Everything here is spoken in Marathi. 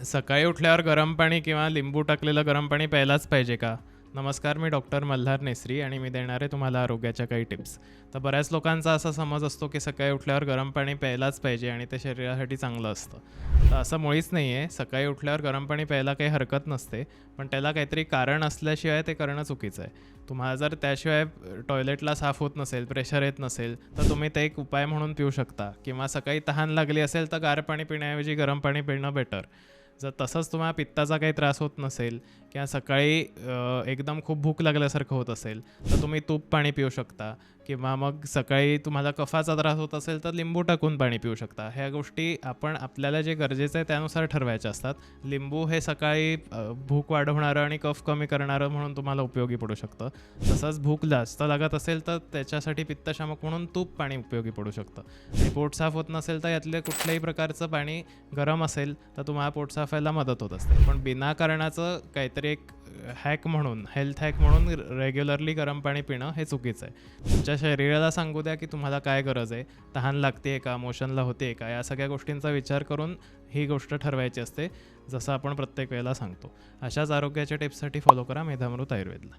सकाळी उठल्यावर गरम पाणी किंवा लिंबू टाकलेलं गरम पाणी प्यायलाच पाहिजे का? नमस्कार, मी डॉक्टर मल्हार नेसरी आणि मी देणार आहे तुम्हाला आरोग्याच्या काही टिप्स. तर बऱ्याच लोकांचा असा समज असतो की सकाळी उठल्यावर गरम पाणी प्यायलाच पाहिजे आणि ते शरीरासाठी चांगलं असतं. तर असं मुळीच नाही आहे. सकाळी उठल्यावर गरम पाणी प्यायला काही हरकत नसते, पण त्याला काहीतरी कारण असल्याशिवाय ते करणं चुकीचं आहे. तुम्हाला जर त्याशिवाय टॉयलेटला साफ होत नसेल, प्रेशर येत नसेल, तर तुम्ही ते एक उपाय म्हणून पिऊ शकता किंवा सकाळी तहान लागली असेल तर गार पाणी पिण्याऐवजी गरम पाणी पिणं बेटर. जर तसंच तुम्हाला पित्ताचा काही त्रास होत नसेल किंवा सकाळी एकदम खूप भूक लागल्यासारखं होत असेल, तर तुम्ही तूप पाणी पिऊ शकता किंवा मग सकाळी तुम्हाला कफाचा त्रास होत असेल तर लिंबू टाकून पाणी पिऊ शकता. ह्या गोष्टी आपण आपल्याला जे गरजेचं आहे त्यानुसार ठरवायच्या असतात. लिंबू हे सकाळी भूक वाढवणारं आणि कफ कमी करणारं म्हणून तुम्हाला उपयोगी पडू शकतं. तसंच भूक जास्त लागत असेल तर त्याच्यासाठी पित्तशामक म्हणून तूप पाणी उपयोगी पडू शकतं. आणि पोट साफ होत नसेल तर यातले कुठल्याही प्रकारचं पाणी गरम असेल तर तुम्हाला पोट साफ व्हायला मदत होत असते. पण बिनाकारणाचं काहीतरी एक हॅक म्हणून, हेल्थ हॅक म्हणून रेग्युलरली गरम पाणी पिणं हे चुकीचं आहे. तुमच्या शरीराला सांगू द्या की तुम्हाला काय गरज आहे, तहान लागते का, मोशनला होते का, या सगळ्या गोष्टींचा विचार करून ही गोष्ट ठरवायची असते, जसं आपण प्रत्येक वेळेला सांगतो. अशाच आरोग्याच्या टिप्ससाठी फॉलो करा मेधामृत आयुर्वेदला.